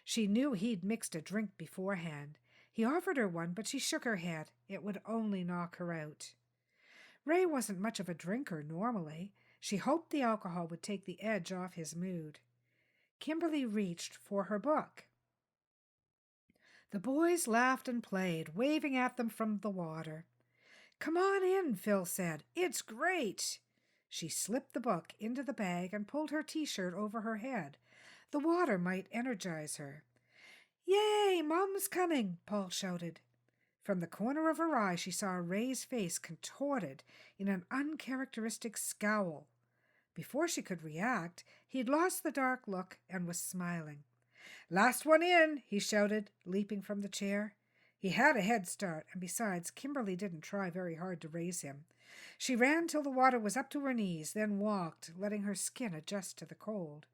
She knew he'd mixed a drink beforehand. He offered her one, but she shook her head. It would only knock her out. Ray wasn't much of a drinker normally. She hoped the alcohol would take the edge off his mood. Kimberly reached for her book. The boys laughed and played, waving at them from the water. "Come on in," Phil said. "It's great." She slipped the book into the bag and pulled her T-shirt over her head. The water might energize her. "Yay, Mom's coming," Paul shouted. From the corner of her eye, she saw Ray's face contorted in an uncharacteristic scowl. Before she could react, he'd lost the dark look and was smiling. "Last one in," he shouted, leaping from the chair. He had a head start, and besides, Kimberly didn't try very hard to raise him. She ran till the water was up to her knees, then walked, letting her skin adjust to the cold.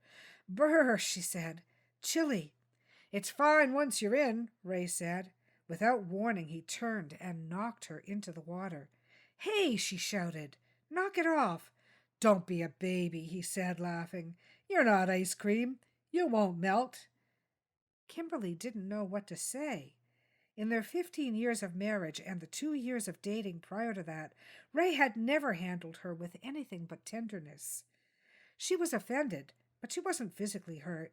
"Brr," she said. "Chilly." "It's fine once you're in," Ray said. Without warning, he turned and knocked her into the water. "Hey," she shouted. "Knock it off." "Don't be a baby," he said, laughing. "You're not ice cream. You won't melt." Kimberly didn't know what to say. In their 15 years of marriage and the 2 years of dating prior to that, Ray had never handled her with anything but tenderness. She was offended, but she wasn't physically hurt.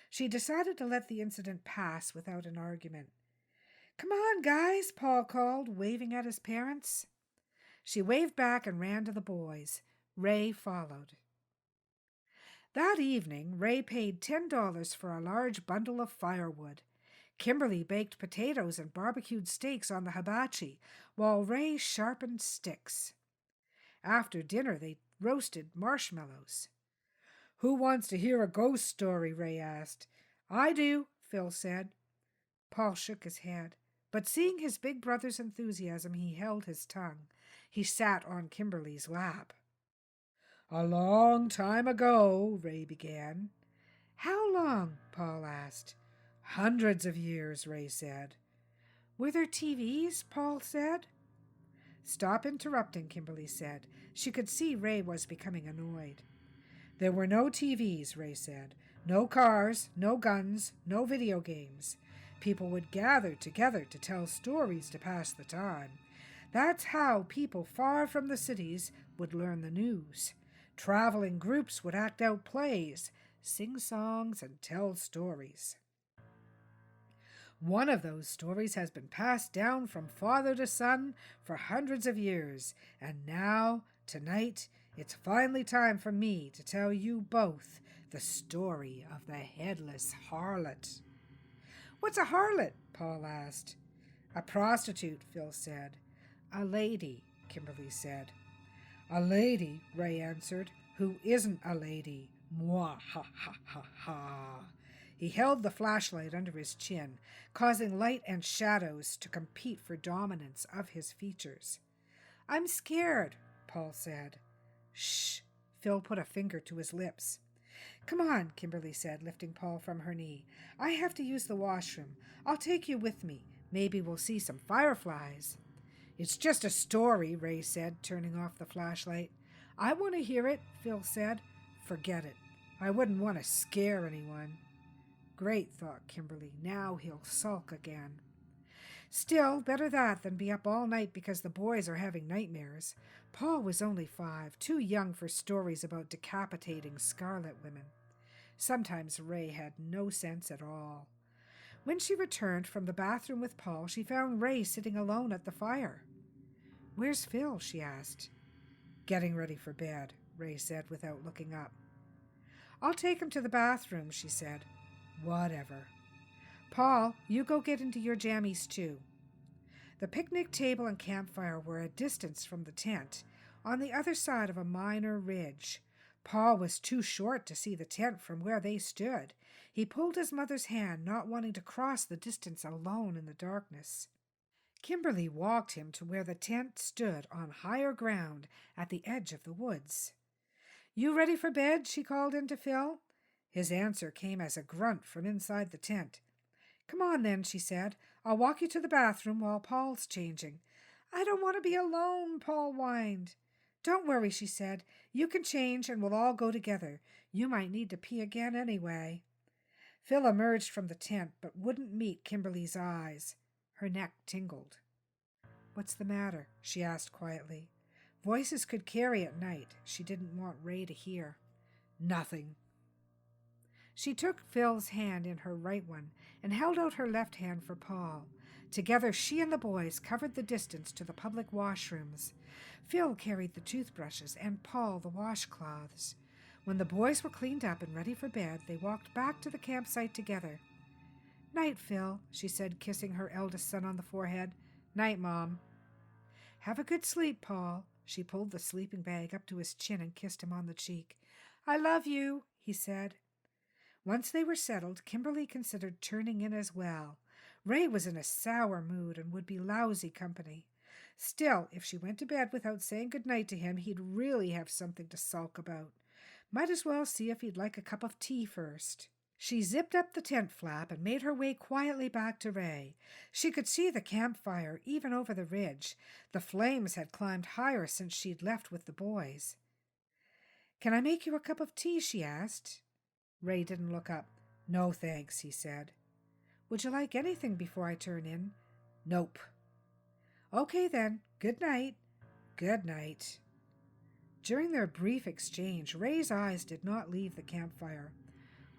She decided to let the incident pass without an argument. "Come on, guys," Paul called, waving at his parents. She waved back and ran to the boys. Ray followed. That evening, Ray paid $10 for a large bundle of firewood. Kimberly baked potatoes and barbecued steaks on the hibachi, while Ray sharpened sticks. After dinner, they roasted marshmallows. "Who wants to hear a ghost story?" Ray asked. "I do," Phil said. Paul shook his head, but seeing his big brother's enthusiasm, he held his tongue. He sat on Kimberly's lap. "A long time ago," Ray began. "How long?" Paul asked. "Hundreds of years," Ray said. "Were there TVs?" Paul said. "Stop interrupting," Kimberly said. She could see Ray was becoming annoyed. "There were no TVs," Ray said. "No cars, no guns, no video games. People would gather together to tell stories to pass the time. That's how people far from the cities would learn the news. Traveling groups would act out plays, sing songs, and tell stories. One of those stories has been passed down from father to son for hundreds of years, and now, tonight, it's finally time for me to tell you both the story of the headless harlot." "What's a harlot?" Paul asked. "A prostitute," Phil said. "A lady," Kimberly said. "A lady," Ray answered, "who isn't a lady. Mwah, ha, ha, ha, ha." He held the flashlight under his chin, causing light and shadows to compete for dominance of his features. "I'm scared," Paul said. "Shh," Phil put a finger to his lips. "Come on," Kimberly said, lifting Paul from her knee. "I have to use the washroom. I'll take you with me. Maybe we'll see some fireflies." "It's just a story," Ray said, turning off the flashlight. "I want to hear it," Phil said. "Forget it. I wouldn't want to scare anyone." Great, thought Kimberly. Now he'll sulk again. Still, better that than be up all night because the boys are having nightmares. Paul was only 5, too young for stories about decapitating scarlet women. Sometimes Ray had no sense at all. When she returned from the bathroom with Paul, she found Ray sitting alone at the fire. "Where's Phil?" she asked. "Getting ready for bed," Ray said without looking up. "I'll take him to the bathroom," she said. "Whatever." "Paul, you go get into your jammies too." The picnic table and campfire were a distance from the tent, on the other side of a minor ridge. Paul was too short to see the tent from where they stood. He pulled his mother's hand, not wanting to cross the distance alone in the darkness. Kimberly walked him to where the tent stood on higher ground at the edge of the woods. "You ready for bed?" she called in to Phil. His answer came as a grunt from inside the tent. "Come on then," she said. "I'll walk you to the bathroom while Paul's changing." "I don't want to be alone," Paul whined. "Don't worry," she said. "You can change and we'll all go together. You might need to pee again anyway." Phil emerged from the tent but wouldn't meet Kimberly's eyes. Her neck tingled. "What's the matter?" she asked quietly. Voices could carry at night. She didn't want Ray to hear. "Nothing." She took Phil's hand in her right one and held out her left hand for Paul. Together she and the boys covered the distance to the public washrooms. Phil carried the toothbrushes and Paul the washcloths. When the boys were cleaned up and ready for bed, they walked back to the campsite together. "Night, Phil," she said, kissing her eldest son on the forehead. "Night, Mom." "Have a good sleep, Paul." She pulled the sleeping bag up to his chin and kissed him on the cheek. "I love you," he said. Once they were settled, Kimberly considered turning in as well. Ray was in a sour mood and would be lousy company. Still, if she went to bed without saying good night to him, he'd really have something to sulk about. Might as well see if he'd like a cup of tea first. She zipped up the tent flap and made her way quietly back to Ray. She could see the campfire even over the ridge. The flames had climbed higher since she'd left with the boys. "Can I make you a cup of tea?" she asked. Ray didn't look up. "No, thanks," he said. "Would you like anything before I turn in?" "Nope." "Okay, then. Good night." "Good night." During their brief exchange, Ray's eyes did not leave the campfire.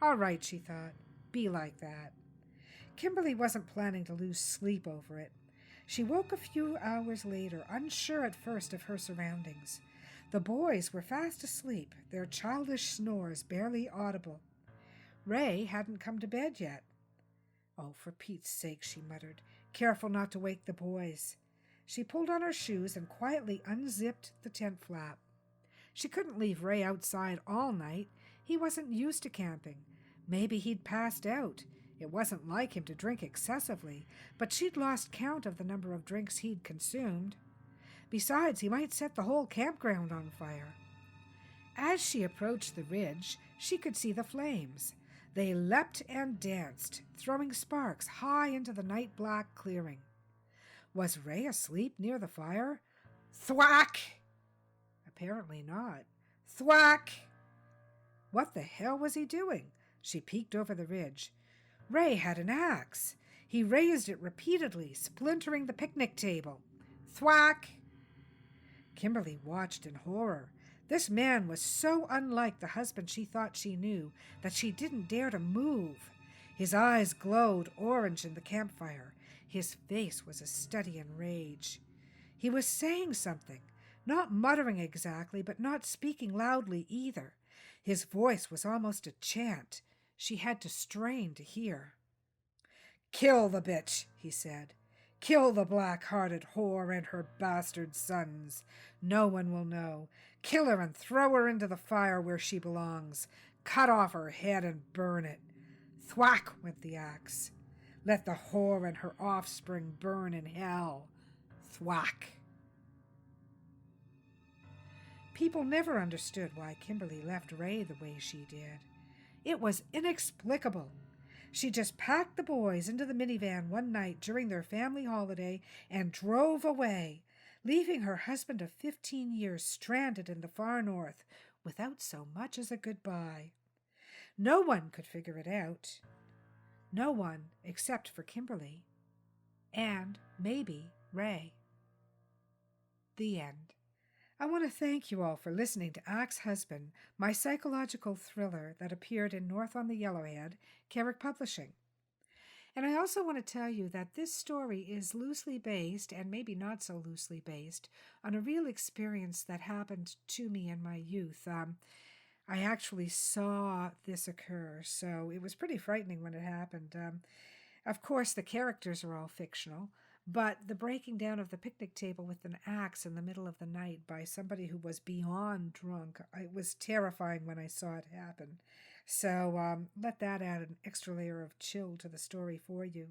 All right, she thought. Be like that. Kimberly wasn't planning to lose sleep over it. She woke a few hours later, unsure at first of her surroundings. The boys were fast asleep, their childish snores barely audible. Ray hadn't come to bed yet. "Oh, for Pete's sake," she muttered, careful not to wake the boys. She pulled on her shoes and quietly unzipped the tent flap. She couldn't leave Ray outside all night. He wasn't used to camping. Maybe he'd passed out. It wasn't like him to drink excessively, but she'd lost count of the number of drinks he'd consumed. Besides, he might set the whole campground on fire. As she approached the ridge, she could see the flames. They leapt and danced, throwing sparks high into the night-black clearing. Was Ray asleep near the fire? Thwack! Apparently not. Thwack! What the hell was he doing? She peeked over the ridge. Ray had an axe. He raised it repeatedly, splintering the picnic table. Thwack! Kimberly watched in horror. This man was so unlike the husband she thought she knew that she didn't dare to move. His eyes glowed orange in the campfire. His face was a study in rage. He was saying something, not muttering exactly, but not speaking loudly either. His voice was almost a chant. She had to strain to hear. "Kill the bitch," he said. "Kill the black-hearted whore and her bastard sons. No one will know. Kill her and throw her into the fire where she belongs. Cut off her head and burn it." Thwack went the axe. "Let the whore and her offspring burn in hell." Thwack. People never understood why Kimberly left Ray the way she did. It was inexplicable. She just packed the boys into the minivan one night during their family holiday and drove away, leaving her husband of 15 years stranded in the far north without so much as a goodbye. No one could figure it out. No one except for Kimberly. And maybe Ray. The end. I want to thank you all for listening to Axe Husband, my psychological thriller that appeared in North on the Yellowhead, Carrick Publishing. And I also want to tell you that this story is loosely based, and maybe not so loosely based, on a real experience that happened to me in my youth. I actually saw this occur, so it was pretty frightening when it happened. Of course, the characters are all fictional, But the breaking down of the picnic table with an axe in the middle of the night by somebody who was beyond drunk, it was terrifying when I saw it happen. So let that add an extra layer of chill to the story for you.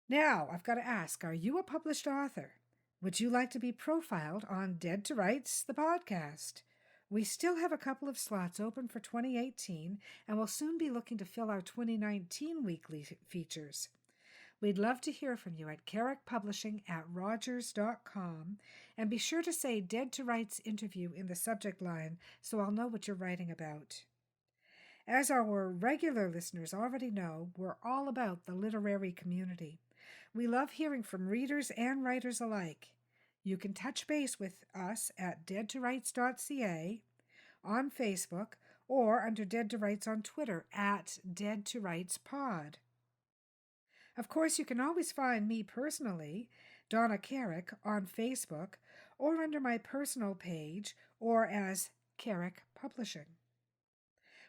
Now, I've got to ask, are you a published author? Would you like to be profiled on Dead to Rights, the podcast? We still have a couple of slots open for 2018, and we'll soon be looking to fill our 2019 weekly features. We'd love to hear from you at carrickpublishing@rogers.com, and be sure to say Dead to Rights interview in the subject line so I'll know what you're writing about. As our regular listeners already know, we're all about the literary community. We love hearing from readers and writers alike. You can touch base with us at deadtorights.ca, on Facebook, or under Dead to Rights on Twitter at Dead to Rights Pod. Of course, you can always find me personally, Donna Carrick, on Facebook, or under my personal page, or as Carrick Publishing.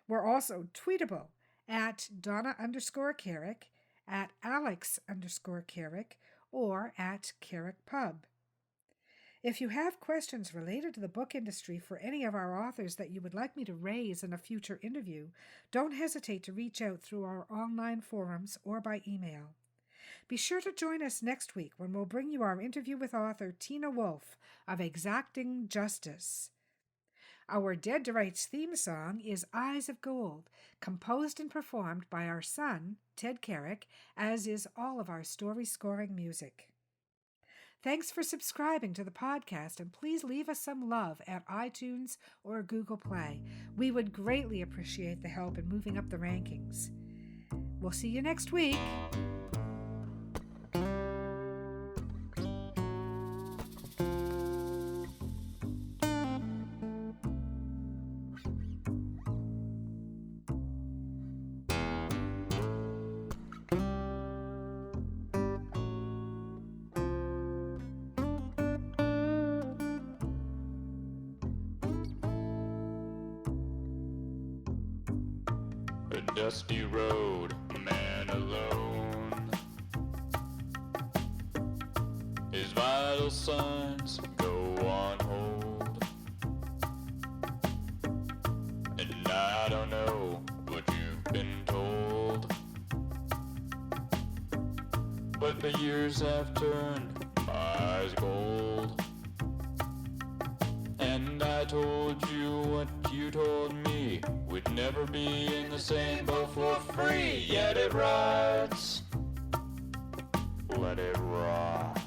We're also tweetable at Donna_Carrick, at Alex_Carrick, or at Carrick Pub. If you have questions related to the book industry for any of our authors that you would like me to raise in a future interview, don't hesitate to reach out through our online forums or by email. Be sure to join us next week when we'll bring you our interview with author Tina Wolfe of Exacting Justice. Our Dead to Rights theme song is Eyes of Gold, composed and performed by our son, Ted Carrick, as is all of our story scoring music. Thanks for subscribing to the podcast, and please leave us some love at iTunes or Google Play. We would greatly appreciate the help in moving up the rankings. We'll see you next week. A dusty road, a man alone. His vital signs go on hold. And I don't know what you've been told, but the years have turned my eyes gold. And I told you what you told me, we'd never be in the same boat for free. Yet it rides, let it rock.